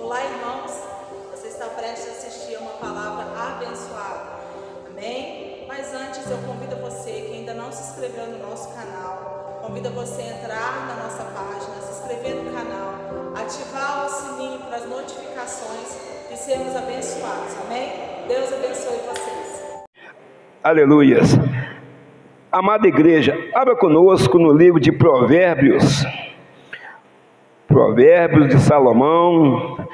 Olá, irmãos, você está prestes a assistir a uma palavra abençoada, amém? Mas antes eu convido você que ainda não se inscreveu no nosso canal, convido você a entrar na nossa página, se inscrever no canal, ativar o sininho para as notificações de sermos abençoados, amém? Deus abençoe vocês. Aleluias. Amada igreja, abra conosco no livro de Provérbios, Provérbios de Salomão,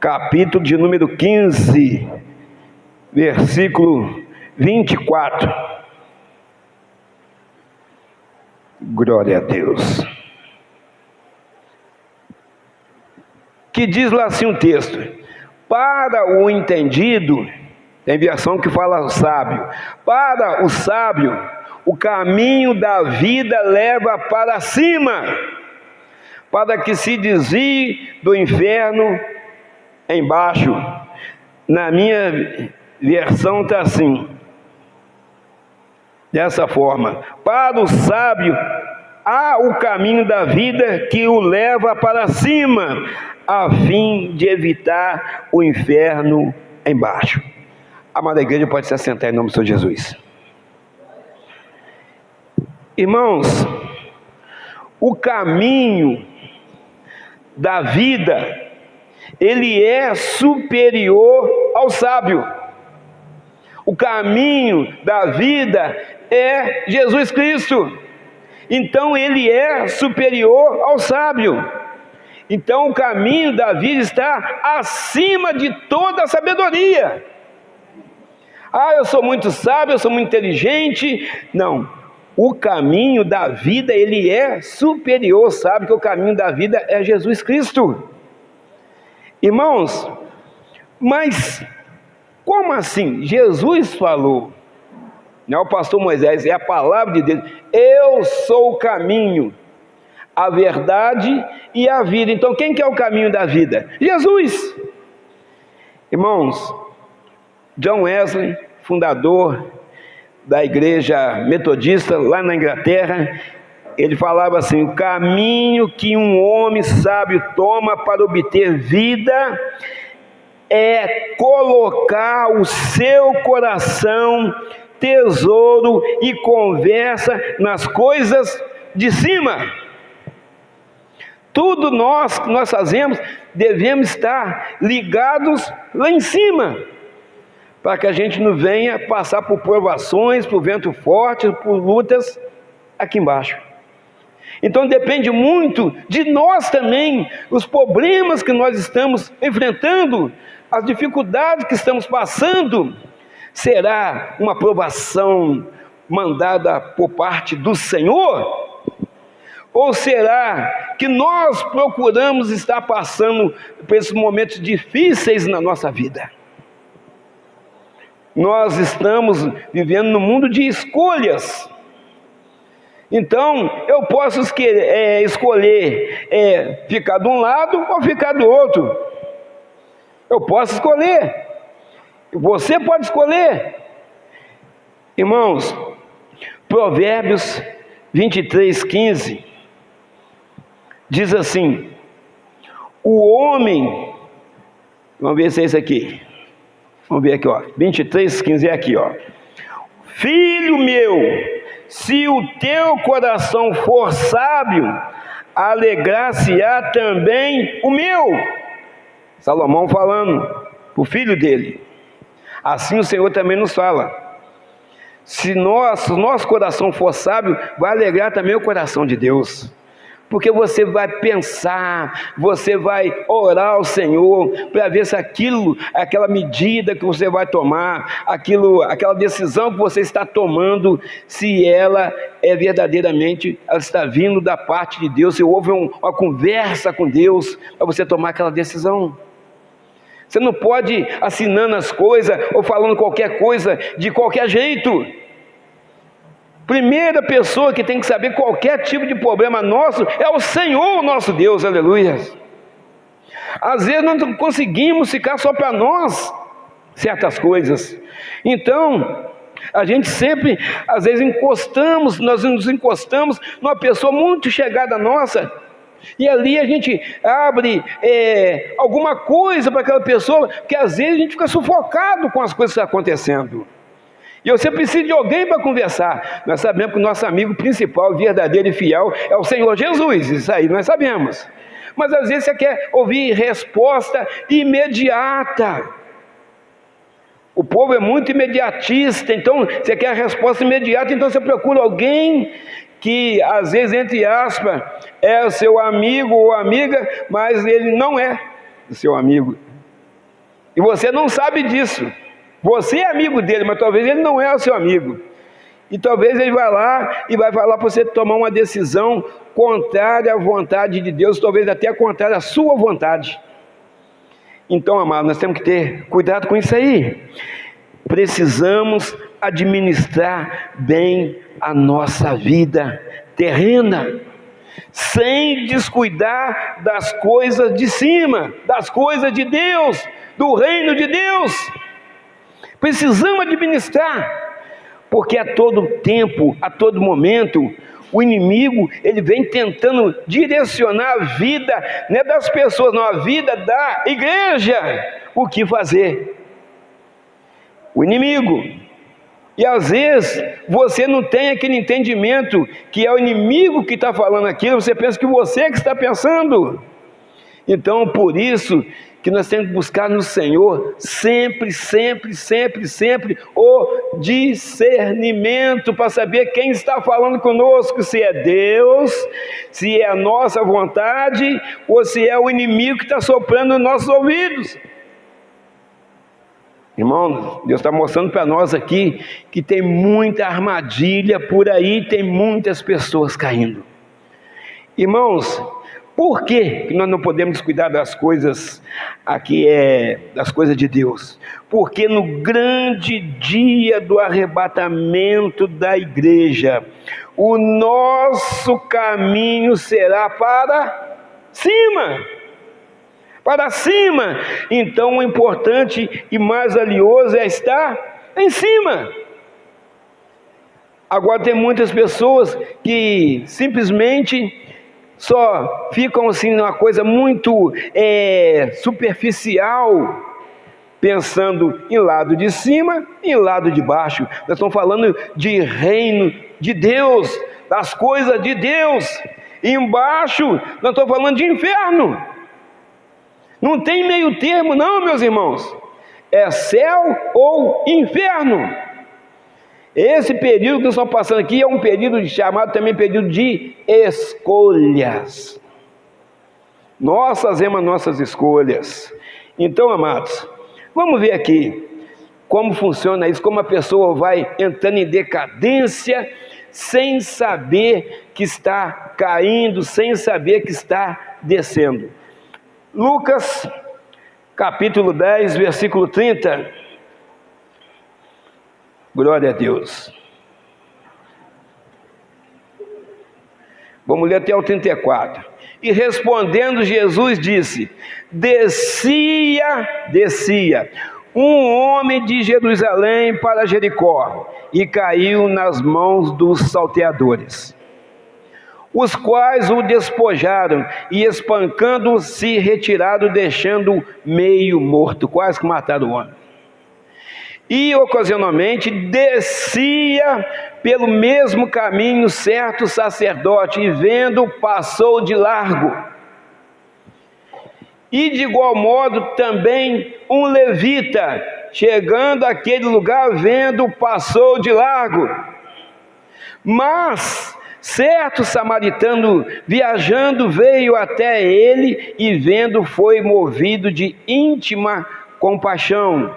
capítulo de número 15, versículo 24. Glória a Deus. Que diz lá assim um texto: para o entendido, tem versão que fala sábio, para o sábio, o caminho da vida leva para cima, para que se desvie do inferno embaixo. Na minha versão está assim, dessa forma: para o sábio há o caminho da vida que o leva para cima, a fim de evitar o inferno embaixo. Amada igreja, pode se assentar em nome do Senhor Jesus. Irmãos, o caminho da vida, ele é superior ao sábio. O caminho da vida é Jesus Cristo. Então ele é superior ao sábio. Então o caminho da vida está acima de toda a sabedoria. Ah, eu sou muito sábio, eu sou muito inteligente. Não, o caminho da vida, ele é superior. Sabe que o caminho da vida é Jesus Cristo. Irmãos, mas como assim? Jesus falou, não é o pastor Moisés, é a palavra de Deus: eu sou o caminho, a verdade e a vida. Então quem que é o caminho da vida? Jesus. Irmãos, John Wesley, fundador da igreja metodista lá na Inglaterra, ele falava assim: o caminho que um homem sábio toma para obter vida é colocar o seu coração, tesouro e conversa nas coisas de cima. Tudo nós que nós fazemos devemos estar ligados lá em cima, para que a gente não venha passar por provações, por vento forte, por lutas aqui embaixo. Então depende muito de nós também, os problemas que nós estamos enfrentando, as dificuldades que estamos passando. Será uma provação mandada por parte do Senhor? Ou será que nós procuramos estar passando por esses momentos difíceis na nossa vida? Nós estamos vivendo num mundo de escolhas. Então, eu posso escolher ficar de um lado ou ficar do outro. Eu posso escolher. Você pode escolher. Irmãos, Provérbios 23:15 diz assim: o homem, vamos ver se é isso aqui. Vamos ver aqui, ó. 23:15 é aqui, ó. Filho meu, se o teu coração for sábio, alegrar-se-á também o meu. Salomão falando para o filho dele. Assim o Senhor também nos fala: se o nosso coração for sábio, vai alegrar também o coração de Deus. Porque você vai pensar, você vai orar ao Senhor para ver se aquela medida que você vai tomar, aquela decisão que você está tomando, se ela é verdadeiramente, ela está vindo da parte de Deus, se houve uma conversa com Deus para você tomar aquela decisão. Você não pode assinando as coisas ou falando qualquer coisa de qualquer jeito. Primeira pessoa que tem que saber qualquer tipo de problema nosso é o Senhor, nosso Deus, aleluia. Às vezes nós não conseguimos ficar só para nós certas coisas. Então, a gente sempre, às vezes nós nos encostamos numa pessoa muito chegada nossa, E ali a gente abre alguma coisa para aquela pessoa, porque às vezes a gente fica sufocado com as coisas que estão acontecendo. E você precisa de alguém para conversar. Nós sabemos que o nosso amigo principal, verdadeiro e fiel, é o Senhor Jesus. Isso aí nós sabemos. Mas às vezes você quer ouvir resposta imediata. O povo é muito imediatista, então você quer a resposta imediata, então você procura alguém que às vezes, entre aspas, é o seu amigo ou amiga, mas ele não é o seu amigo. E você não sabe disso. Você é amigo dele, mas talvez ele não é o seu amigo. E talvez ele vai lá e vai falar para você tomar uma decisão contrária à vontade de Deus, talvez até contrária à sua vontade. Então, amados, nós temos que ter cuidado com isso aí. Precisamos administrar bem a nossa vida terrena, sem descuidar das coisas de cima, das coisas de Deus, do reino de Deus. Precisamos administrar, porque a todo tempo, a todo momento, o inimigo, ele vem tentando direcionar a vida, não é das pessoas, não, a vida da igreja, o que fazer. O inimigo. E às vezes, você não tem aquele entendimento que é o inimigo que está falando aquilo, você pensa que você que está pensando. Então, por isso que nós temos que buscar no Senhor sempre, sempre, sempre, sempre o discernimento para saber quem está falando conosco, se é Deus, se é a nossa vontade ou se é o inimigo que está soprando nos nossos ouvidos. Irmãos, Deus está mostrando para nós aqui que tem muita armadilha por aí, tem muitas pessoas caindo. Irmãos, por que nós não podemos descuidar das coisas aqui, das coisas de Deus? Porque no grande dia do arrebatamento da igreja, o nosso caminho será para cima. Para cima. Então o importante e mais valioso é estar em cima. Agora tem muitas pessoas que simplesmente só ficam assim numa coisa muito superficial, pensando em lado de cima e em lado de baixo. Nós estamos falando de reino de Deus, das coisas de Deus. E embaixo nós estamos falando de inferno. Não tem meio termo não, meus irmãos. É céu ou inferno. Esse período que nós estamos passando aqui é um período chamado também período de escolhas. Nós fazemos nossas escolhas. Então, amados, vamos ver aqui como funciona isso, como a pessoa vai entrando em decadência sem saber que está caindo, sem saber que está descendo. Lucas, capítulo 10, versículo 30. Glória a Deus. Vamos ler até o 34. E respondendo Jesus disse: descia um homem de Jerusalém para Jericó, e caiu nas mãos dos salteadores, os quais o despojaram, e espancando se retiraram, deixando meio morto. Quase que mataram o homem. E ocasionalmente descia pelo mesmo caminho certo sacerdote, e vendo, passou de largo. E de igual modo também um levita, chegando àquele lugar, vendo, passou de largo. Mas certo samaritano viajando veio até ele, e vendo, foi movido de íntima compaixão.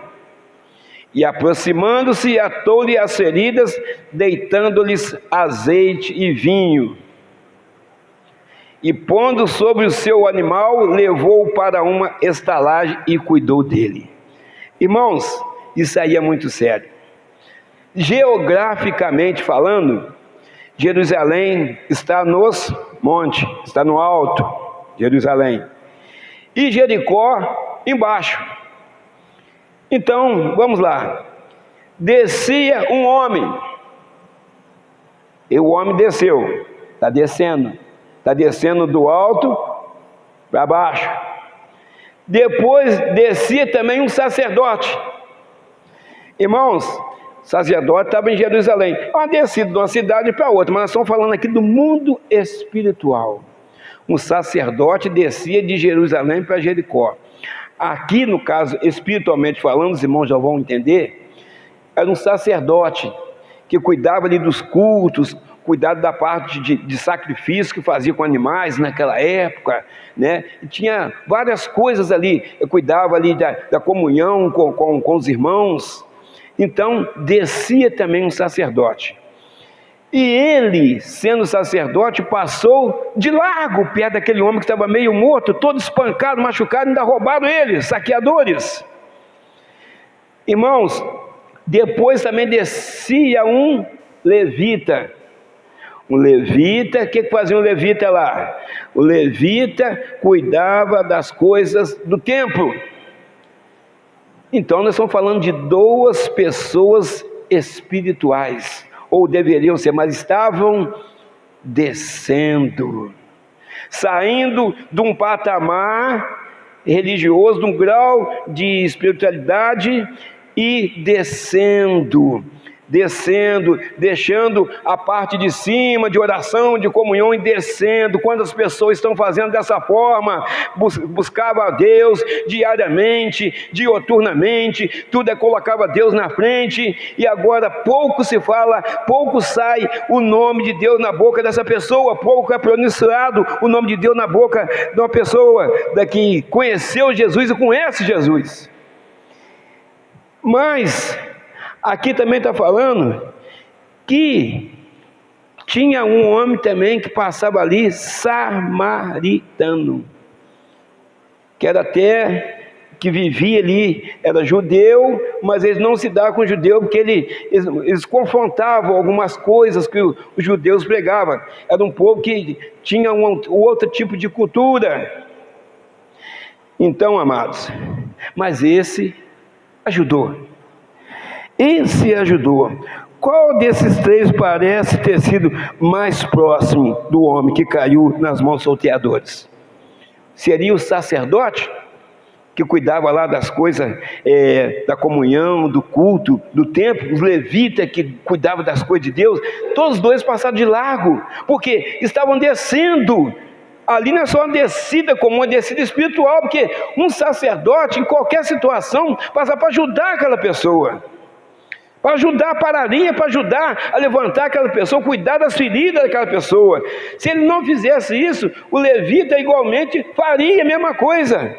E aproximando-se, atou-lhe as feridas, deitando-lhes azeite e vinho. E pondo sobre o seu animal, levou-o para uma estalagem e cuidou dele. Irmãos, isso aí é muito sério. Geograficamente falando, Jerusalém está nos montes, está no alto, Jerusalém. E Jericó embaixo. Então, vamos lá. Descia um homem. E o homem desceu. Está descendo. Está descendo do alto para baixo. Depois descia também um sacerdote. Irmãos, o sacerdote estava em Jerusalém. Uma descida de uma cidade para outra, mas nós estamos falando aqui do mundo espiritual. Um sacerdote descia de Jerusalém para Jericó. Aqui, no caso, espiritualmente falando, os irmãos já vão entender, era um sacerdote que cuidava ali dos cultos, cuidava da parte de sacrifício que fazia com animais naquela época, né? E tinha várias coisas ali, eu cuidava ali da comunhão com os irmãos. Então, descia também um sacerdote. E ele, sendo sacerdote, passou de largo perto daquele homem que estava meio morto, todo espancado, machucado, ainda roubaram ele, saqueadores. Irmãos, depois também descia um levita. Um levita, o que fazia um levita lá? O levita cuidava das coisas do templo. Então nós estamos falando de duas pessoas espirituais, ou deveriam ser, mas estavam descendo, saindo de um patamar religioso, de um grau de espiritualidade, e descendo, deixando a parte de cima, de oração, de comunhão, e descendo. Quando as pessoas estão fazendo dessa forma, buscava a Deus diariamente, dioturnamente, tudo colocava Deus na frente, e agora pouco se fala, pouco sai o nome de Deus na boca dessa pessoa, pouco é pronunciado o nome de Deus na boca de uma pessoa que conheceu Jesus e conhece Jesus. Mas aqui também está falando que tinha um homem também que passava ali, samaritano, que era até que vivia ali, era judeu, mas eles não se davam com o judeu, porque eles confrontavam algumas coisas que os judeus pregavam. Era um povo que tinha um outro tipo de cultura. Então, amados, mas esse ajudou. Esse ajudou. Qual desses três parece ter sido mais próximo do homem que caiu nas mãos dos salteadores? Seria o sacerdote, que cuidava lá das coisas da comunhão, do culto, do templo, os levitas que cuidavam das coisas de Deus? Todos os dois passaram de largo, porque estavam descendo. Ali não é só uma descida comum, uma descida espiritual, porque um sacerdote, em qualquer situação, passa para ajudar aquela pessoa, para ajudar a pararia, para ajudar a levantar aquela pessoa, cuidar das feridas daquela pessoa. Se ele não fizesse isso, o levita igualmente faria a mesma coisa.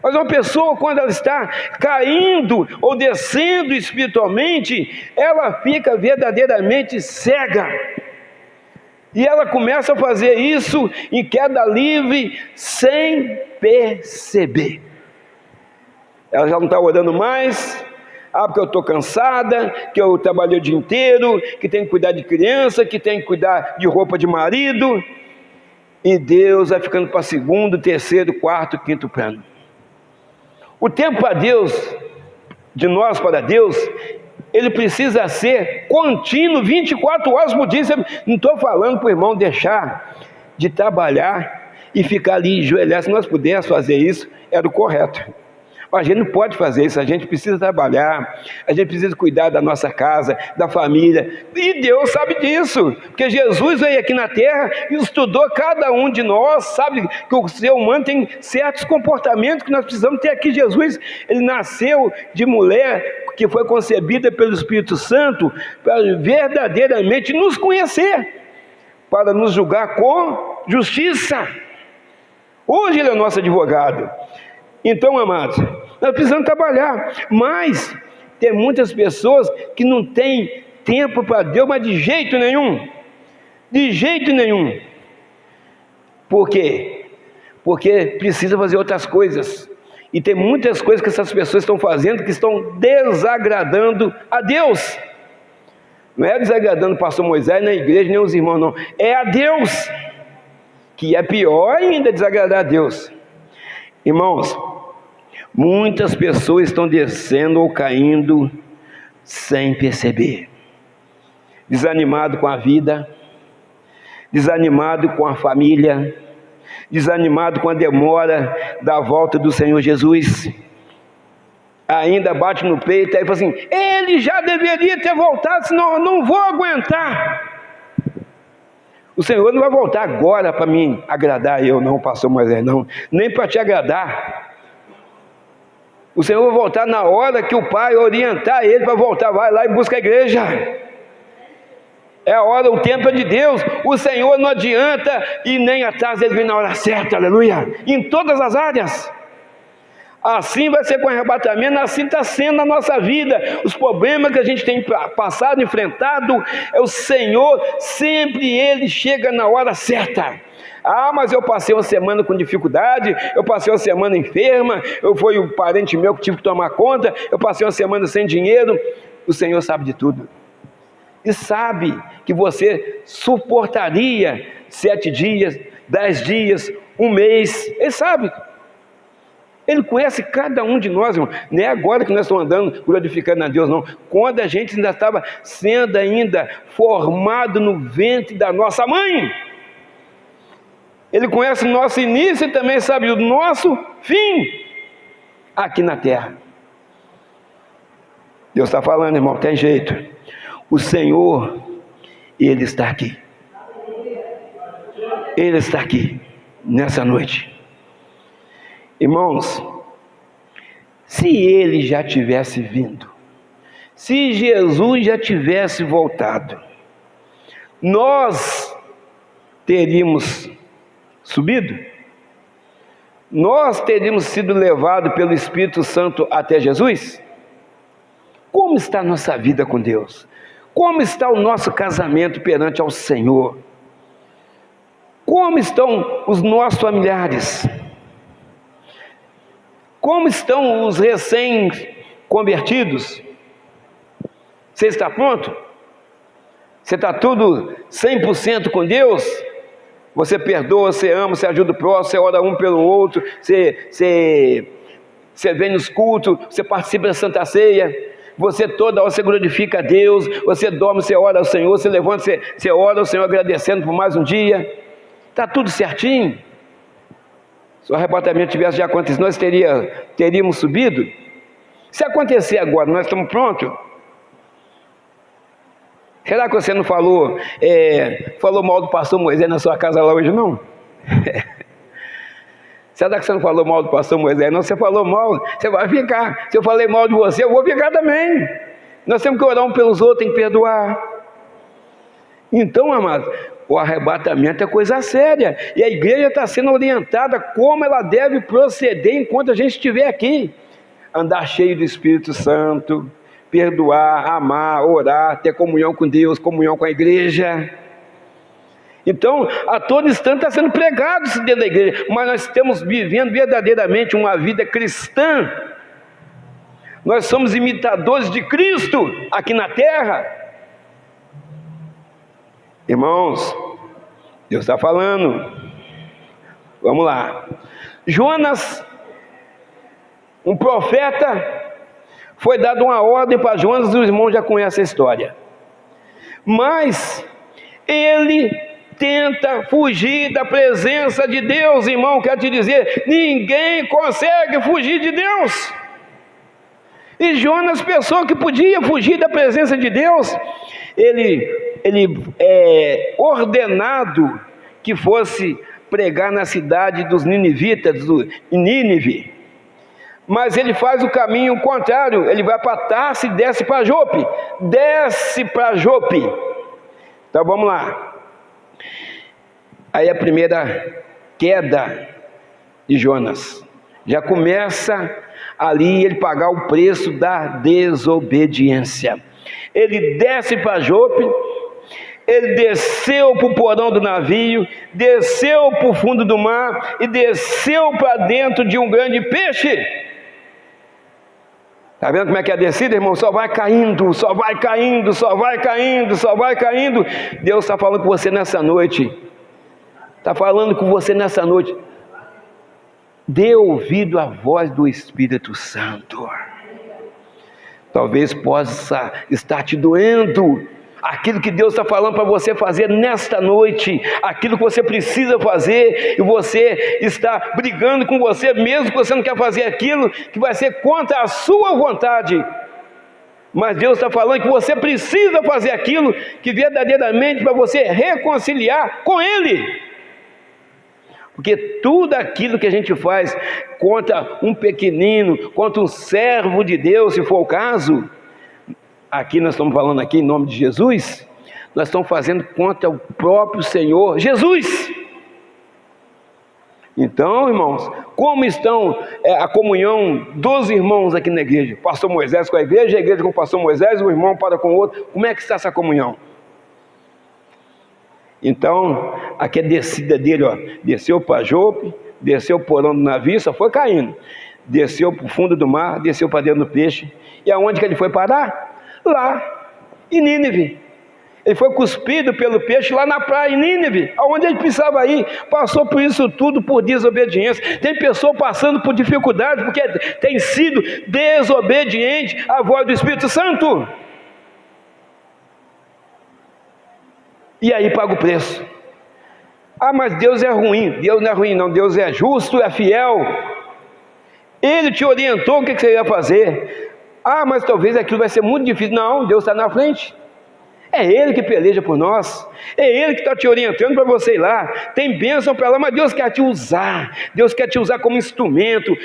Mas uma pessoa, quando ela está caindo ou descendo espiritualmente, ela fica verdadeiramente cega. E ela começa a fazer isso em queda livre, sem perceber. Ela já não está orando mais, porque eu estou cansada, que eu trabalhei o dia inteiro, que tenho que cuidar de criança, que tenho que cuidar de roupa de marido. E Deus vai ficando para segundo, terceiro, quarto, quinto plano. O tempo para Deus, de nós para Deus, ele precisa ser contínuo, 24 horas por dia. Não estou falando para o irmão deixar de trabalhar e ficar ali enjoelhar. Se nós pudéssemos fazer isso, era o correto. Mas a gente não pode fazer isso. A gente precisa trabalhar, a gente precisa cuidar da nossa casa, da família, e Deus sabe disso, porque Jesus veio aqui na terra e estudou cada um de nós, sabe que o ser humano tem certos comportamentos que nós precisamos ter aqui. Jesus, ele nasceu de mulher que foi concebida pelo Espírito Santo para verdadeiramente nos conhecer, para nos julgar com justiça. Hoje ele é nosso advogado. Então, amados, nós precisamos trabalhar, mas tem muitas pessoas que não têm tempo para Deus, mas de jeito nenhum. Por quê? Porque precisa fazer outras coisas. E tem muitas coisas que essas pessoas estão fazendo que estão desagradando a Deus. Não é desagradando o pastor Moisés, nem a igreja, nem os irmãos, não. É a Deus, que é pior ainda desagradar a Deus. Irmãos, muitas pessoas estão descendo ou caindo sem perceber. Desanimado com a vida, desanimado com a família, desanimado com a demora da volta do Senhor Jesus, ainda bate no peito e fala assim: ele já deveria ter voltado, senão eu não vou aguentar. O Senhor não vai voltar agora para mim agradar eu, não, pastor Moisés, não, nem para te agradar. O Senhor vai voltar na hora que o Pai orientar ele para voltar. Vai lá e busca a igreja. É a hora, o tempo é de Deus. O Senhor não adianta e nem atrás, ele vem na hora certa, aleluia, em todas as áreas. Assim vai ser com o arrebatamento, assim está sendo na nossa vida. Os problemas que a gente tem passado, enfrentado, é o Senhor, sempre Ele chega na hora certa. Ah, mas eu passei uma semana com dificuldade, eu passei uma semana enferma, eu fui um parente meu que tive que tomar conta, eu passei uma semana sem dinheiro. O Senhor sabe de tudo. E sabe que você suportaria 7 dias, 10 dias, um mês. Ele sabe. Ele conhece cada um de nós, irmão. Não é agora que nós estamos andando glorificando a Deus, não. Quando a gente ainda estava sendo formado no ventre da nossa mãe. Ele conhece o nosso início e também sabe o nosso fim aqui na terra. Deus está falando, irmão, tem jeito. O Senhor, Ele está aqui. Ele está aqui nessa noite. Irmãos, se Ele já tivesse vindo, se Jesus já tivesse voltado, nós teríamos subido? Nós teríamos sido levados pelo Espírito Santo até Jesus? Como está a nossa vida com Deus? Como está o nosso casamento perante ao Senhor? Como estão os nossos familiares? Como estão os recém-convertidos? Você está pronto? Você está tudo 100% com Deus? Você perdoa, você ama, você ajuda o próximo, você ora um pelo outro, você vem nos cultos, você participa da Santa Ceia, você toda hora você glorifica a Deus, você dorme, você ora ao Senhor, você levanta, você ora ao Senhor agradecendo por mais um dia. Está tudo certinho? Se o arrebatamento tivesse já acontecido, nós teríamos subido? Se acontecer agora, nós estamos prontos? Será que você não falou mal do pastor Moisés na sua casa lá hoje, não? Será que você não falou mal do pastor Moisés? Não, você falou mal, você vai ficar. Se eu falei mal de você, eu vou ficar também. Nós temos que orar um pelos outros, tem que perdoar. Então, amados, o arrebatamento é coisa séria, e a igreja está sendo orientada como ela deve proceder enquanto a gente estiver aqui. Andar cheio do Espírito Santo, perdoar, amar, orar, ter comunhão com Deus, comunhão com a igreja. Então, a todo instante está sendo pregado isso dentro da igreja, mas nós estamos vivendo verdadeiramente uma vida cristã. Nós somos imitadores de Cristo aqui na terra. Irmãos, Deus está falando. Vamos lá. Jonas, um profeta, foi dado uma ordem para Jonas, os irmãos já conhecem a história. Mas ele tenta fugir da presença de Deus, irmão. Quero te dizer, ninguém consegue fugir de Deus. E Jonas pensou que podia fugir da presença de Deus. Ele é ordenado que fosse pregar na cidade dos ninivitas, do Nínive. Mas ele faz o caminho contrário, ele vai para Tarso e desce para Jope. Desce para Jope. Então vamos lá. Aí a primeira queda de Jonas. Já começa ali ele pagar o preço da desobediência. Ele desce para Jope, ele desceu para o porão do navio, desceu para o fundo do mar e desceu para dentro de um grande peixe. Está vendo como é que é a descida, irmão? Só vai caindo, só vai caindo, só vai caindo, só vai caindo. Deus está falando com você nessa noite. Está falando com você nessa noite. Dê ouvido à voz do Espírito Santo. Talvez possa estar te doendo aquilo que Deus está falando para você fazer nesta noite, aquilo que você precisa fazer, e você está brigando com você mesmo que você não quer fazer aquilo que vai ser contra a sua vontade. Mas Deus está falando que você precisa fazer aquilo que verdadeiramente para você reconciliar com Ele. Porque tudo aquilo que a gente faz contra um pequenino, contra um servo de Deus, se for o caso, aqui nós estamos falando aqui em nome de Jesus, nós estamos fazendo contra o próprio Senhor Jesus. Então, irmãos, como estão a comunhão dos irmãos aqui na igreja? Pastor Moisés com a igreja com o pastor Moisés, o irmão para com o outro. Como é que está essa comunhão? Então, aqui a descida dele, ó, desceu para Jope, desceu para o porão do navio, só foi caindo. Desceu para o fundo do mar, desceu para dentro do peixe. E aonde que ele foi parar? Lá, em Nínive. Ele foi cuspido pelo peixe lá na praia em Nínive, aonde ele precisava ir. Passou por isso tudo por desobediência. Tem pessoa passando por dificuldade porque tem sido desobediente à voz do Espírito Santo. E aí paga o preço. Ah, mas Deus é ruim. Deus não é ruim não, Deus é justo, é fiel. Ele te orientou o que você ia fazer. Ah, mas talvez aquilo vai ser muito difícil. Não, Deus está na frente. É Ele que peleja por nós, é Ele que está te orientando para você ir lá. Tem bênção para lá, mas Deus quer te usar. Deus quer te usar como instrumento,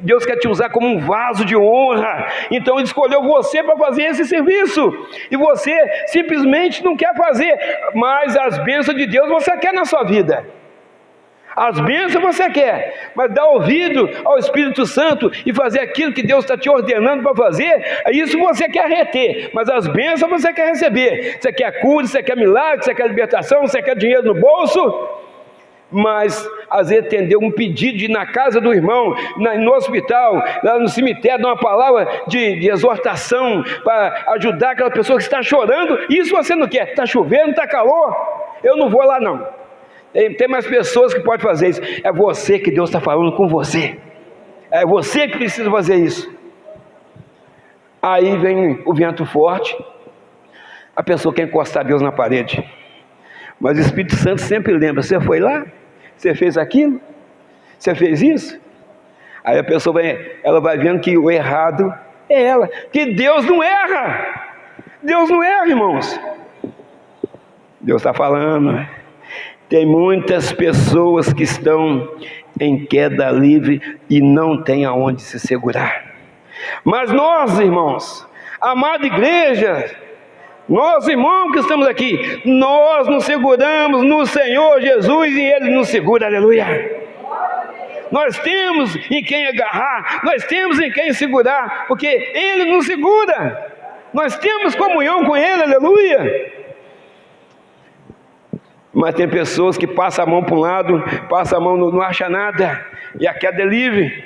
Deus quer te usar como um vaso de honra. Então Ele escolheu você para fazer esse serviço, e você simplesmente não quer fazer, mas as bênçãos de Deus você quer na sua vida. As bênçãos você quer, mas dar ouvido ao Espírito Santo e fazer aquilo que Deus está te ordenando para fazer, isso você quer reter, mas as bênçãos você quer receber. Você quer cura, você quer milagre, você quer libertação, você quer dinheiro no bolso, mas às vezes atender um pedido de ir na casa do irmão, no hospital, lá no cemitério, dar uma palavra de exortação para ajudar aquela pessoa que está chorando, isso você não quer. Está chovendo, está calor, eu não vou lá não. Tem mais pessoas que podem fazer isso. É você que Deus está falando com você. É você que precisa fazer isso. Aí vem o vento forte, a pessoa quer encostar Deus na parede, mas o Espírito Santo sempre lembra: você foi lá? Você fez aquilo? Você fez isso? Aí a pessoa ela vai vendo que o errado é ela, que Deus não erra. Deus não erra, irmãos. Deus está falando. Tem muitas pessoas que estão em queda livre e não tem aonde se segurar. Mas nós, irmãos, amada igreja, nós, irmãos que estamos aqui, nós nos seguramos no Senhor Jesus e Ele nos segura, aleluia. Nós temos em quem agarrar, nós temos em quem segurar, porque Ele nos segura. Nós temos comunhão com Ele, aleluia. Mas tem pessoas que passam a mão para um lado, passam a mão, não acha nada, e a queda é livre,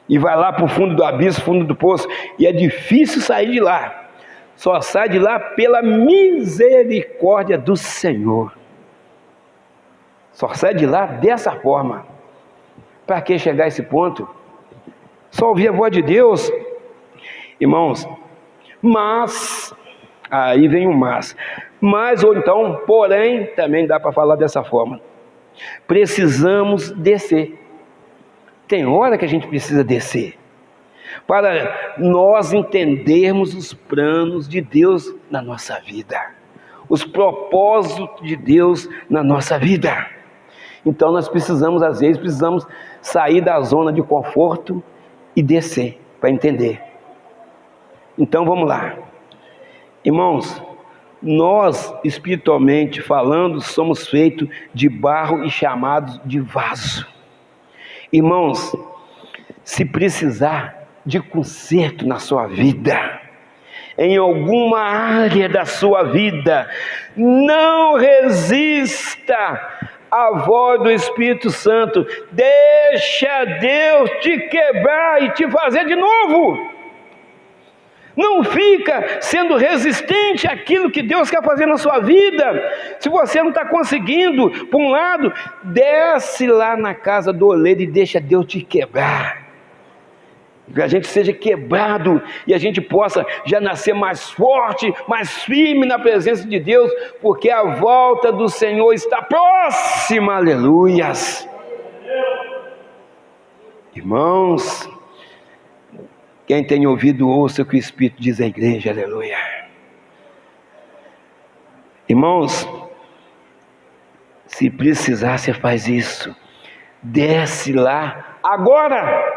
e vai lá para o fundo do abismo, fundo do poço, e é difícil sair de lá. Só sai de lá pela misericórdia do Senhor. Só sai de lá dessa forma. Para que chegar a esse ponto? Só ouvir a voz de Deus, irmãos. Mas, aí vem o mas, ou então, porém, também dá para falar dessa forma. Precisamos descer. Tem hora que a gente precisa descer, para nós entendermos os planos de Deus na nossa vida, os propósitos de Deus na nossa vida. Então nós precisamos, às vezes, sair da zona de conforto e descer, para entender. Então vamos lá. Irmãos, nós, espiritualmente falando, somos feitos de barro e chamados de vaso. Irmãos, se precisar de conserto na sua vida, em alguma área da sua vida, não resista à voz do Espírito Santo. Deixa Deus te quebrar e te fazer de novo. Não fica sendo resistente àquilo que Deus quer fazer na sua vida. Se você não está conseguindo, por um lado, desce lá na casa do oleiro e deixa Deus te quebrar. que a gente seja quebrado e a gente possa já nascer mais forte, mais firme na presença de Deus, porque a volta do Senhor está próxima, aleluias. Irmãos, quem tem ouvido, ouça o que o Espírito diz à igreja, aleluia. Irmãos, se precisar, você faz isso, desce lá, agora.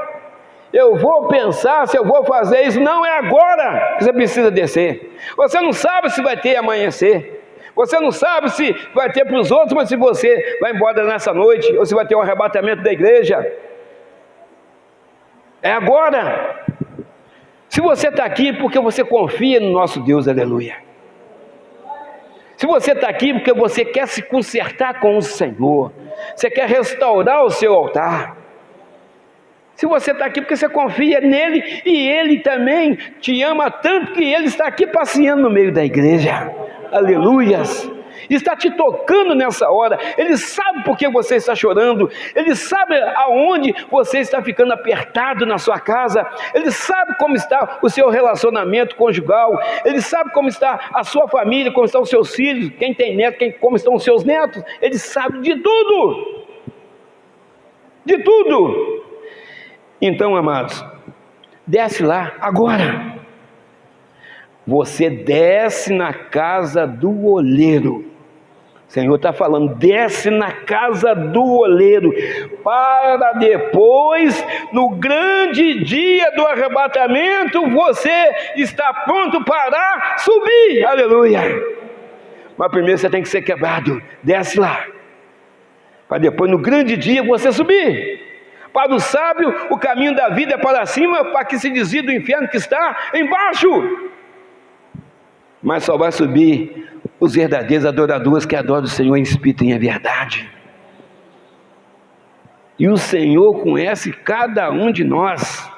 Eu vou pensar se eu vou fazer isso, não é agora que você precisa descer. Você não sabe se vai ter amanhecer, você não sabe se vai ter para os outros, mas se você vai embora nessa noite, ou se vai ter um arrebatamento da igreja, é agora. Se você está aqui porque você confia no nosso Deus, aleluia. Se você está aqui porque você quer se consertar com o Senhor, você quer restaurar o seu altar. Se você está aqui porque você confia nele e ele também te ama tanto que ele está aqui passeando no meio da igreja, aleluias, está te tocando nessa hora, ele sabe por que você está chorando, ele sabe aonde você está ficando apertado na sua casa, ele sabe como está o seu relacionamento conjugal, ele sabe como está a sua família, como estão os seus filhos, quem tem neto, como estão os seus netos, ele sabe de tudo, de tudo. Então, amados, desce lá agora. Você desce na casa do oleiro. O Senhor está falando, desce na casa do oleiro, para depois, no grande dia do arrebatamento, você está pronto para subir, aleluia. Mas primeiro você tem que ser quebrado, desce lá, para depois no grande dia você subir. Para o sábio, o caminho da vida é para cima, para que se desvie do inferno que está embaixo. Mas só vai subir os verdadeiros adoradores que adoram o Senhor em espírito e em verdade. E o Senhor conhece cada um de nós.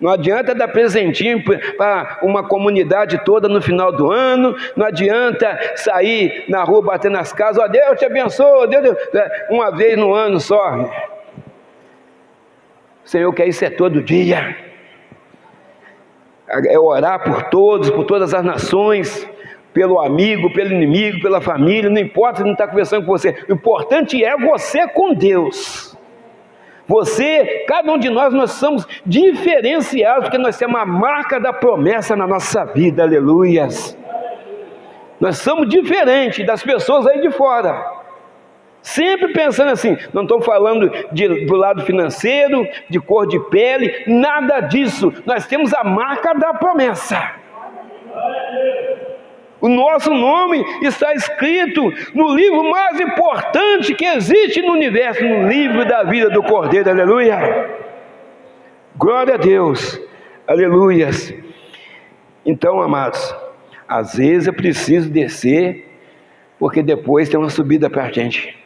Não adianta dar presentinho para uma comunidade toda no final do ano, não adianta sair na rua batendo nas casas, ó, Deus te abençoe, Deus, uma vez no ano só. O Senhor quer isso todo dia, é orar por todos, por todas as nações, pelo amigo, pelo inimigo, pela família, não importa se não está conversando com você, o importante é você com Deus. Você, cada um de nós somos diferenciados, porque nós temos a marca da promessa na nossa vida, aleluias. Nós somos diferentes das pessoas aí de fora. Sempre pensando assim, não estou falando do lado financeiro, de cor de pele, nada disso. Nós temos a marca da promessa. O nosso nome está escrito no livro mais importante que existe no universo, no livro da vida do Cordeiro, aleluia. Glória a Deus, aleluias. Então, amados, às vezes eu preciso descer, porque depois tem uma subida para a gente.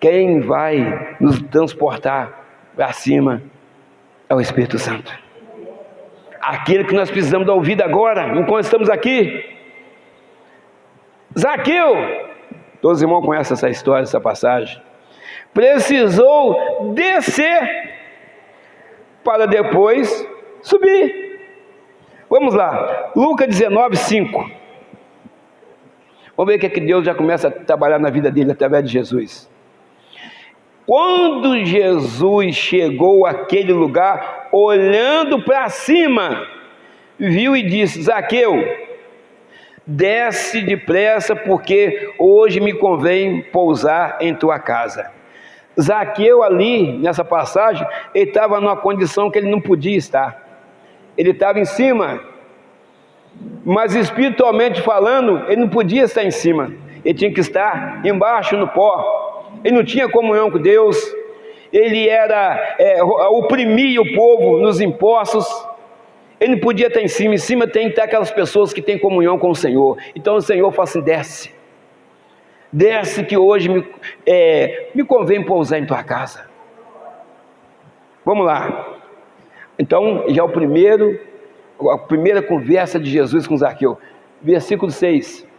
Quem vai nos transportar para cima é o Espírito Santo. Aquele que nós precisamos dar ouvido agora, enquanto estamos aqui. Zaqueu, todos os irmãos conhecem essa história, essa passagem, precisou descer para depois subir. Vamos lá, Lucas 19:5. Vamos ver o que é que Deus já começa a trabalhar na vida dele através de Jesus. Quando Jesus chegou àquele lugar, olhando para cima, viu e disse: Zaqueu, desce depressa, porque hoje me convém pousar em tua casa. Zaqueu ali, nessa passagem, ele estava numa condição que ele não podia estar. Ele estava em cima, mas espiritualmente falando, ele não podia estar em cima. Ele tinha que estar embaixo no pó. Ele não tinha comunhão com Deus. Ele oprimia o povo nos impostos. Ele não podia estar em cima tem que estar aquelas pessoas que têm comunhão com o Senhor. Então o Senhor fala assim: desce que hoje me convém pousar em tua casa. Vamos lá. Então já a primeira conversa de Jesus com Zaqueu, versículo 6.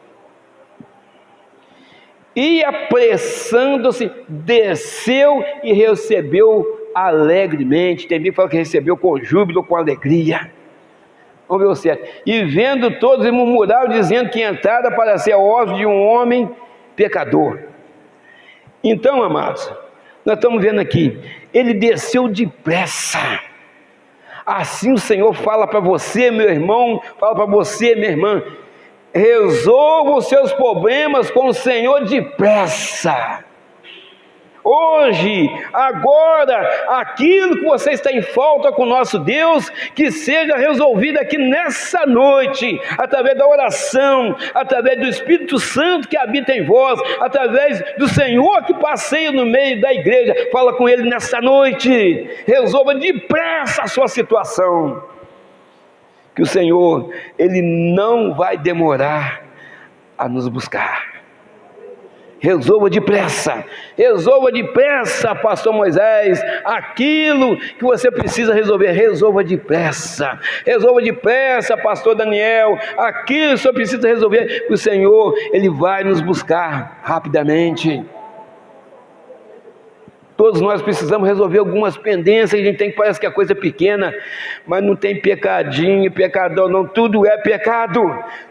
E apressando-se, desceu e recebeu alegremente. Tem Bíblia que fala que recebeu com júbilo, com alegria. Vamos ver o certo. E vendo todos, murmuraram, dizendo que entrara para ser hóspede de um homem pecador. Então, amados, nós estamos vendo aqui, ele desceu depressa. Assim o Senhor fala para você, meu irmão, fala para você, minha irmã, resolva os seus problemas com o Senhor depressa. Hoje, agora, aquilo que você está em falta com o nosso Deus, que seja resolvido aqui nessa noite, através da oração, através do Espírito Santo que habita em vós, através do Senhor que passeia no meio da igreja. Fala com Ele nessa noite, resolva depressa a sua situação, que o Senhor, Ele não vai demorar a nos buscar. Resolva depressa, pastor Moisés, aquilo que você precisa resolver, resolva depressa, pastor Daniel, aquilo que você precisa resolver, o Senhor, Ele vai nos buscar rapidamente. Todos nós precisamos resolver algumas pendências, a gente tem que, parece que a coisa é pequena, mas não tem pecadinho, pecador não, tudo é pecado,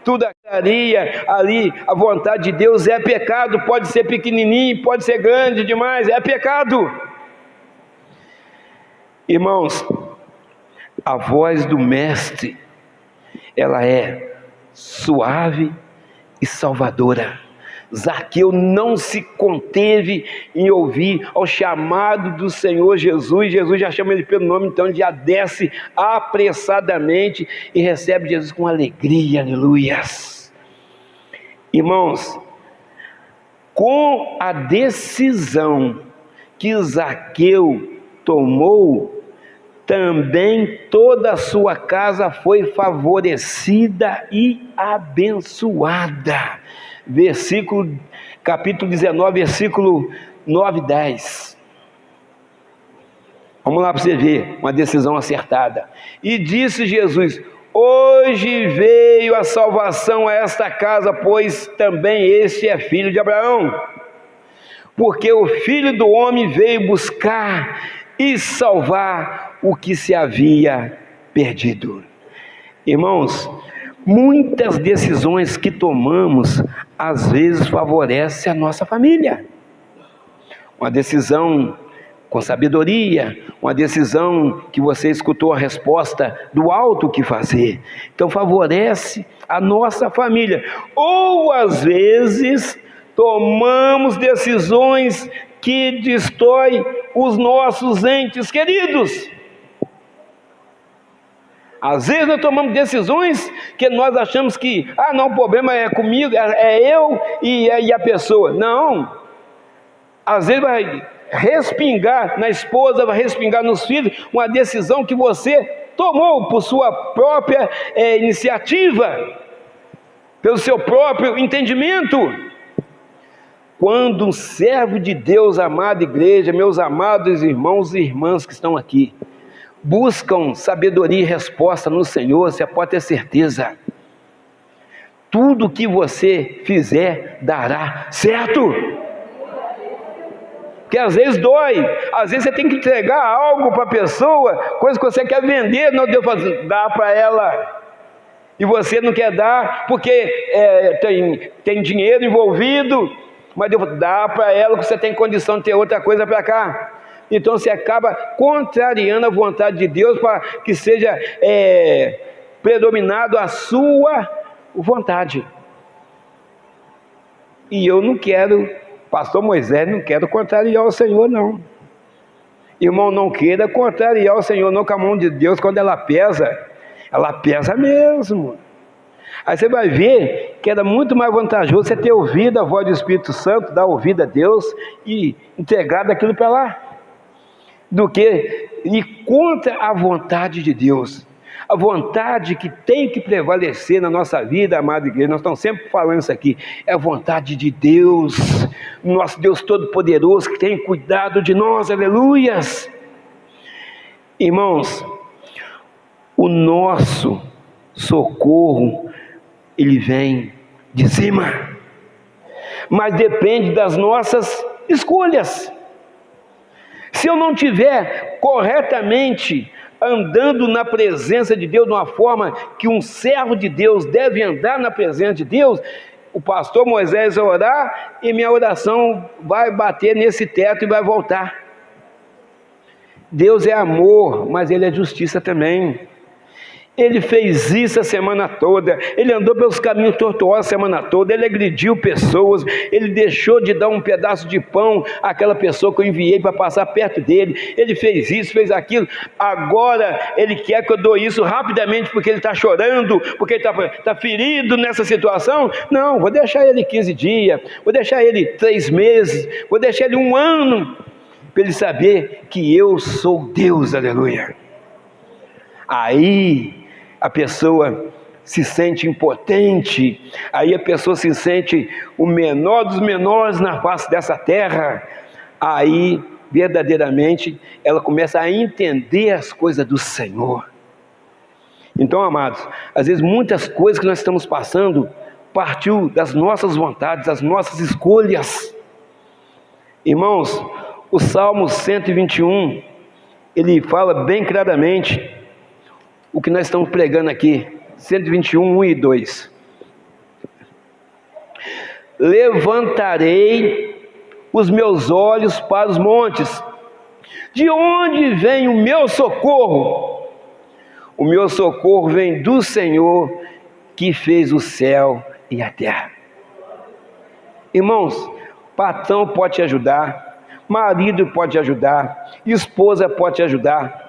tudo acharia ali, a vontade de Deus é pecado, pode ser pequenininho, pode ser grande demais, é pecado. Irmãos, a voz do Mestre, ela é suave e salvadora. Zaqueu não se conteve em ouvir ao chamado do Senhor Jesus. Jesus já chama ele pelo nome, então ele já desce apressadamente e recebe Jesus com alegria, aleluias. Irmãos, com a decisão que Zaqueu tomou, também toda a sua casa foi favorecida e abençoada. Capítulo 19, versículo 9 e 10. Vamos lá para você ver, uma decisão acertada. E disse Jesus: hoje veio a salvação a esta casa, pois também este é filho de Abraão. Porque o Filho do Homem veio buscar e salvar o que se havia perdido. Irmãos, muitas decisões que tomamos, às vezes favorecem a nossa família. Uma decisão com sabedoria, uma decisão que você escutou a resposta do alto, o que fazer. Então favorece a nossa família. Ou às vezes tomamos decisões que destroem os nossos entes queridos. Às vezes nós tomamos decisões que nós achamos que, não, o problema é comigo, é eu e a pessoa. Não. Às vezes vai respingar na esposa, vai respingar nos filhos, uma decisão que você tomou por sua própria iniciativa, pelo seu próprio entendimento. Quando um servo de Deus, amada igreja, meus amados irmãos e irmãs que estão aqui, buscam sabedoria e resposta no Senhor, você pode ter certeza, tudo que você fizer dará certo. Porque às vezes dói, às vezes você tem que entregar algo para a pessoa, coisa que você quer vender, não deu para dar para ela, e você não quer dar porque tem dinheiro envolvido, mas deu para dar para ela, que você tem condição de ter outra coisa para cá. Então você acaba contrariando a vontade de Deus para que seja predominado a sua vontade. E eu não quero, pastor Moisés, não quero contrariar o Senhor não. Irmão, não queira contrariar o Senhor não, com a mão de Deus, quando ela pesa mesmo. Aí você vai ver que era muito mais vantajoso você ter ouvido a voz do Espírito Santo, dar ouvido a Deus e entregado aquilo para lá, do que ir contra a vontade de Deus. A vontade que tem que prevalecer na nossa vida, amada igreja, nós estamos sempre falando isso aqui, é a vontade de Deus, nosso Deus Todo-Poderoso, que tem cuidado de nós, aleluias. Irmãos, o nosso socorro, ele vem de cima, mas depende das nossas escolhas. se eu não estiver corretamente andando na presença de Deus de uma forma que um servo de Deus deve andar na presença de Deus, o pastor Moisés vai orar e minha oração vai bater nesse teto e vai voltar. Deus é amor, mas Ele é justiça também. Ele fez isso a semana toda, ele andou pelos caminhos tortuosos a semana toda, ele agrediu pessoas, ele deixou de dar um pedaço de pão àquela pessoa que eu enviei para passar perto dele, ele fez isso, fez aquilo. Agora ele quer que eu dou isso rapidamente porque ele está chorando, porque ele está ferido nessa situação. Não, vou deixar ele 15 dias, vou deixar ele 3 meses, vou deixar ele 1 ano, para ele saber que eu sou Deus, aleluia. Aí a pessoa se sente impotente, aí a pessoa se sente o menor dos menores na face dessa terra, aí verdadeiramente ela começa a entender as coisas do Senhor. Então, amados, às vezes muitas coisas que nós estamos passando partiu das nossas vontades, das nossas escolhas. Irmãos, o Salmo 121, ele fala bem claramente o que nós estamos pregando aqui, 121, 1 e 2. Levantarei os meus olhos para os montes. De onde vem o meu socorro? O meu socorro vem do Senhor, que fez o céu e a terra. Irmãos, patrão pode te ajudar, marido pode te ajudar, esposa pode te ajudar,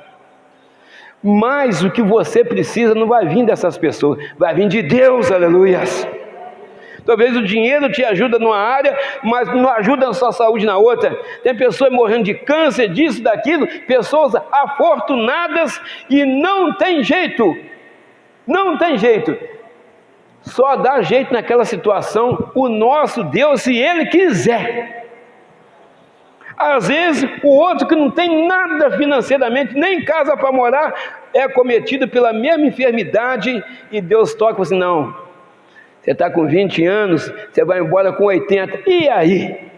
mas o que você precisa não vai vir dessas pessoas, vai vir de Deus, aleluias. Talvez o dinheiro te ajuda numa área, mas não ajuda a sua saúde na outra. Tem pessoas morrendo de câncer, disso, daquilo, pessoas afortunadas e não tem jeito, só dá jeito naquela situação o nosso Deus, se Ele quiser. Às vezes o outro que não tem nada financeiramente, nem casa para morar, é acometido pela mesma enfermidade, e Deus toca e fala assim: não, você está com 20 anos, você vai embora com 80, e aí?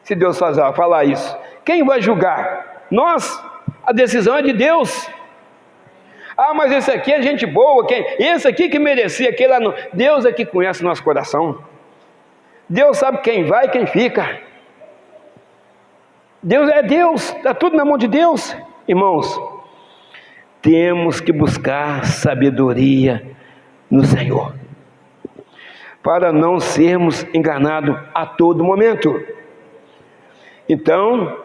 Se Deus falar isso, quem vai julgar? Nós? A decisão é de Deus. Ah, mas esse aqui é gente boa, esse aqui que merecia, aquele lá não. Deus é que conhece o nosso coração, Deus sabe quem vai e quem fica. Deus é Deus, está tudo na mão de Deus. Irmãos, temos que buscar sabedoria no Senhor, para não sermos enganados a todo momento. Então,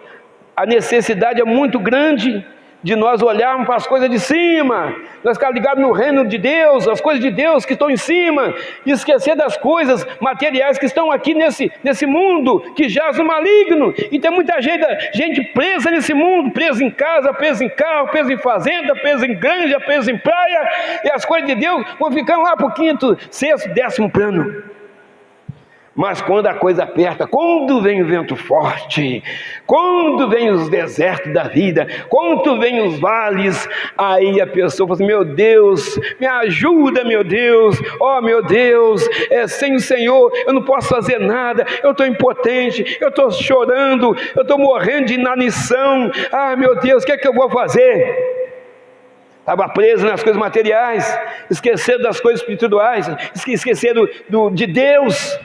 a necessidade é muito grande de nós olharmos para as coisas de cima, nós ficarmos ligados no reino de Deus, as coisas de Deus que estão em cima, e esquecer das coisas materiais que estão aqui nesse mundo, que jaz no maligno. E tem muita gente presa nesse mundo, presa em casa, presa em carro, presa em fazenda, presa em granja, presa em praia, e as coisas de Deus vão ficando lá para o 5º, 6º, 10º plano. Mas quando a coisa aperta, quando vem o vento forte, quando vem os desertos da vida, quando vem os vales, aí a pessoa fala assim: meu Deus, me ajuda, meu Deus, oh meu Deus, sem o Senhor eu não posso fazer nada, eu estou impotente, eu estou chorando, eu estou morrendo de inanição, ah meu Deus, o que é que eu vou fazer? Estava preso nas coisas materiais, esquecendo das coisas espirituais, esquecendo de Deus,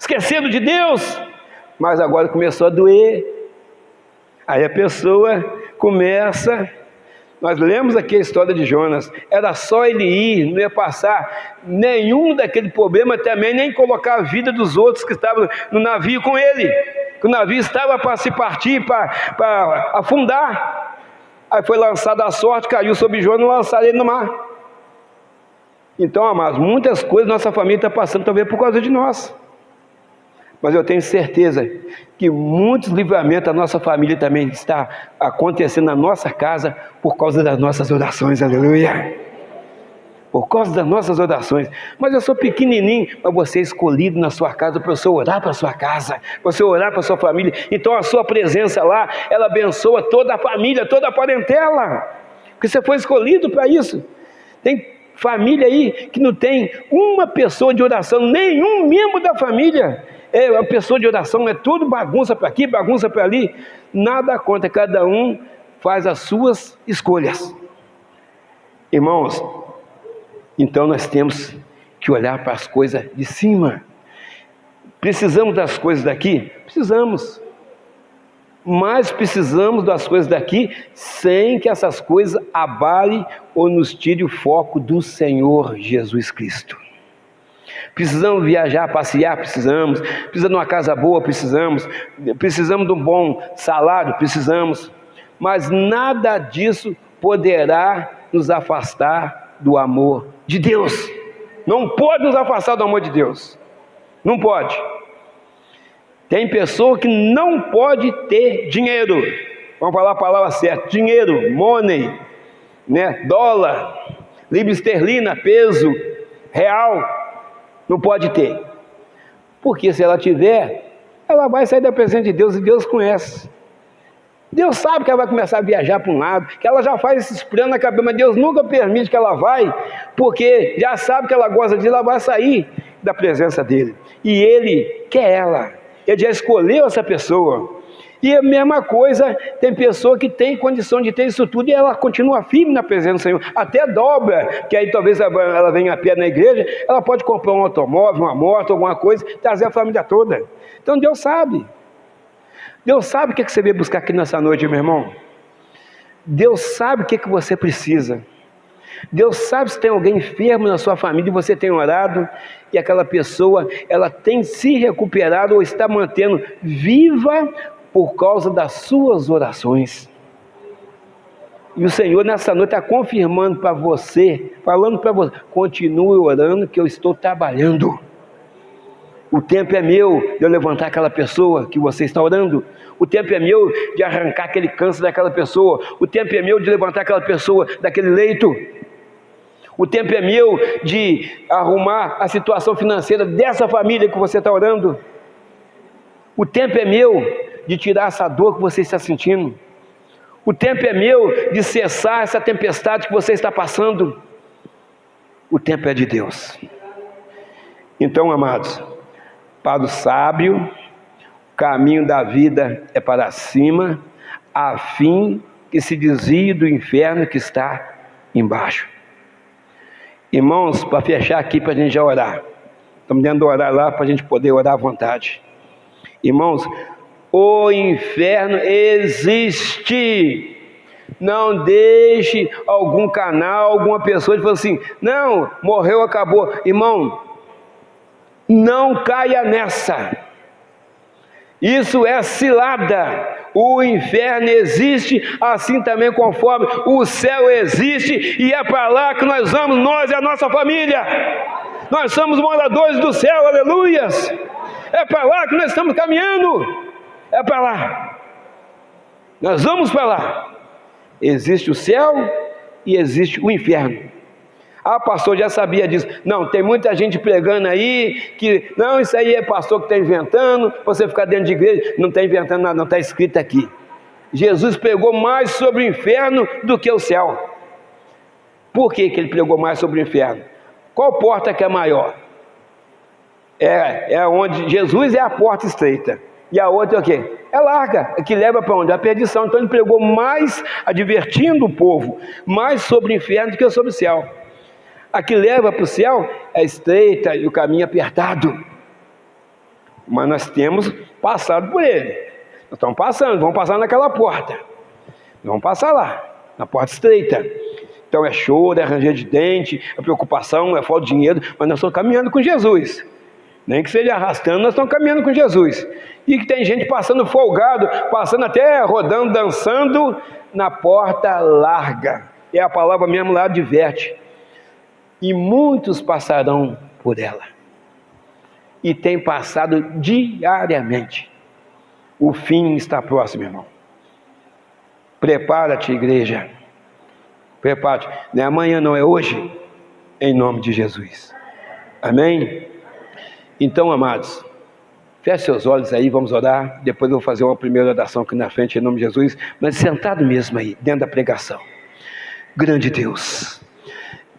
esquecendo de Deus, mas agora começou a doer. Aí a pessoa começa, nós lemos aqui a história de Jonas, era só ele ir, não ia passar nenhum daquele problema também, nem colocar a vida dos outros que estavam no navio com ele, que o navio estava para se partir, para afundar. Aí foi lançada a sorte, caiu sobre Jonas e lançaram ele no mar. Então, amados, muitas coisas nossa família está passando talvez por causa de nós, mas eu tenho certeza que muitos livramentos da nossa família também está acontecendo na nossa casa por causa das nossas orações, aleluia, por causa das nossas orações. Mas eu sou pequenininho, mas você é escolhido na sua casa para você orar para a sua casa, para você orar para a sua família. Então a sua presença lá, ela abençoa toda a família, toda a parentela, porque você foi escolhido para isso. Tem família aí que não tem uma pessoa de oração, nenhum membro da família. é uma pessoa de oração, é tudo bagunça para aqui, bagunça para ali. Nada contra, cada um faz as suas escolhas. Irmãos, então nós temos que olhar para as coisas de cima. Precisamos das coisas daqui? Precisamos. Mas precisamos das coisas daqui sem que essas coisas abalem ou nos tire o foco do Senhor Jesus Cristo. Precisamos viajar, passear, precisamos de uma casa boa, precisamos de um bom salário, precisamos, mas nada disso poderá nos afastar do amor de Deus. Não pode nos afastar do amor de Deus, não pode. Tem pessoa que não pode ter dinheiro, vamos falar a palavra certa, dinheiro, money, né? Dólar, libra esterlina, peso, real, não pode ter, porque se ela tiver, ela vai sair da presença de Deus, e Deus conhece. Deus sabe que ela vai começar a viajar para um lado, que ela já faz esses planos na cabeça, mas Deus nunca permite que ela vai, porque já sabe que ela gosta disso, ela vai sair da presença dele, e Ele quer ela, Ele já escolheu essa pessoa. E a mesma coisa, tem pessoa que tem condição de ter isso tudo e ela continua firme na presença do Senhor, até dobra, que aí talvez ela venha a pé na igreja, ela pode comprar um automóvel, uma moto, alguma coisa, trazer a família toda. Então Deus sabe o que você veio buscar aqui nessa noite, meu irmão. Deus sabe o que você precisa. Deus sabe se tem alguém enfermo na sua família e você tem orado, e aquela pessoa, ela tem se recuperado ou está mantendo viva por causa das suas orações. E o Senhor nessa noite está confirmando para você, falando para você, continue orando que eu estou trabalhando. O tempo é meu de eu levantar aquela pessoa que você está orando. O tempo é meu de arrancar aquele câncer daquela pessoa. O tempo é meu de levantar aquela pessoa daquele leito. O tempo é meu de arrumar a situação financeira dessa família que você está orando. O tempo é meu de tirar essa dor que você está sentindo. O tempo é meu de cessar essa tempestade que você está passando. O tempo é de Deus. Então, amados, para o sábio, o caminho da vida é para cima, a fim que se desvie do inferno que está embaixo. Irmãos, para fechar aqui, para a gente já orar. Estamos dentro de orar lá, para a gente poder orar à vontade. Irmãos, o inferno existe. Não deixe algum canal, alguma pessoa falar assim, não, morreu, acabou. Irmão, não caia nessa. Isso é cilada. O inferno existe, assim também conforme o céu existe, e é para lá que nós vamos, nós e a nossa família. Nós somos moradores do céu, aleluias. É para lá que nós estamos caminhando. É para lá. Nós vamos para lá. Existe o céu e existe o inferno. Ah, pastor, já sabia disso. Não, tem muita gente pregando aí que, não, isso aí é pastor que está inventando, você ficar dentro de igreja. Não está inventando nada, não, está escrito aqui. Jesus pregou mais sobre o inferno do que o céu. Por que ele pregou mais sobre o inferno? Qual porta que é maior? É onde Jesus é a porta estreita. E a outra é o quê? É larga, que leva para onde? A perdição. Então ele pregou mais, advertindo o povo, mais sobre o inferno do que sobre o céu. A que leva para o céu é estreita e o caminho apertado. Mas nós temos passado por ele. Nós estamos passando, vamos passar naquela porta. Vamos passar lá, na porta estreita. Então é choro, é ranger de dente, é preocupação, é falta de dinheiro, mas nós estamos caminhando com Jesus. Nem que seja arrastando, nós estamos caminhando com Jesus. E que tem gente passando folgado, passando até rodando, dançando na porta larga. É a palavra mesmo lá, adverte. E muitos passarão por ela. E tem passado diariamente. O fim está próximo, irmão. Prepara-te, igreja. Prepara-te. Não é amanhã, não, é hoje. Em nome de Jesus. Amém? Então, amados, feche seus olhos aí, vamos orar. Depois eu vou fazer uma primeira oração aqui na frente, em nome de Jesus. Mas sentado mesmo aí, dentro da pregação. Grande Deus.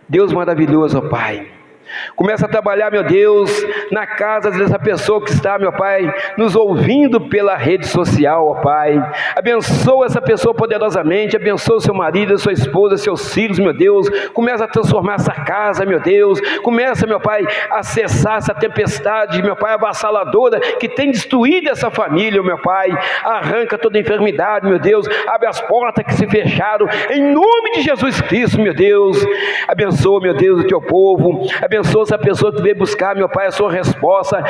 Deus maravilhoso, ó Pai. Começa a trabalhar, meu Deus, na casa dessa pessoa que está, meu Pai, nos ouvindo pela rede social, ó Pai. Abençoa essa pessoa poderosamente, abençoa o seu marido, a sua esposa, seus filhos, meu Deus. Começa a transformar essa casa, meu Deus. Começa, meu Pai, a cessar essa tempestade, meu Pai, avassaladora, que tem destruído essa família, meu Pai. Arranca toda enfermidade, meu Deus. Abre as portas que se fecharam, em nome de Jesus Cristo, meu Deus. Abençoa, meu Deus, o teu povo. Abençoa essa pessoa que veio buscar, meu Pai, a sua resposta.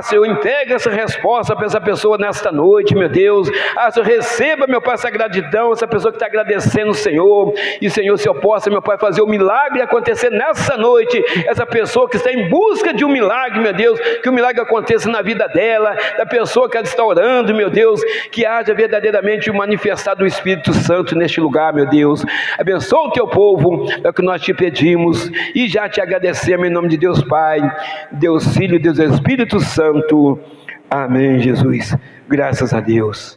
Senhor, entrega essa resposta para essa pessoa nesta noite, meu Deus. Senhor, receba, meu Pai, essa gratidão, essa pessoa que está agradecendo o Senhor. E, Senhor, se eu possa, meu Pai, fazer o milagre acontecer nessa noite, essa pessoa que está em busca de um milagre, meu Deus, que o milagre aconteça na vida dela, da pessoa que ela está orando, meu Deus, que haja verdadeiramente o manifestar do Espírito Santo neste lugar, meu Deus. Abençoa o teu povo, é o que nós te pedimos, e já te agradecemos em nome de Deus Pai, Deus Filho, Deus Espírito Santo. Amém, Jesus. Graças a Deus.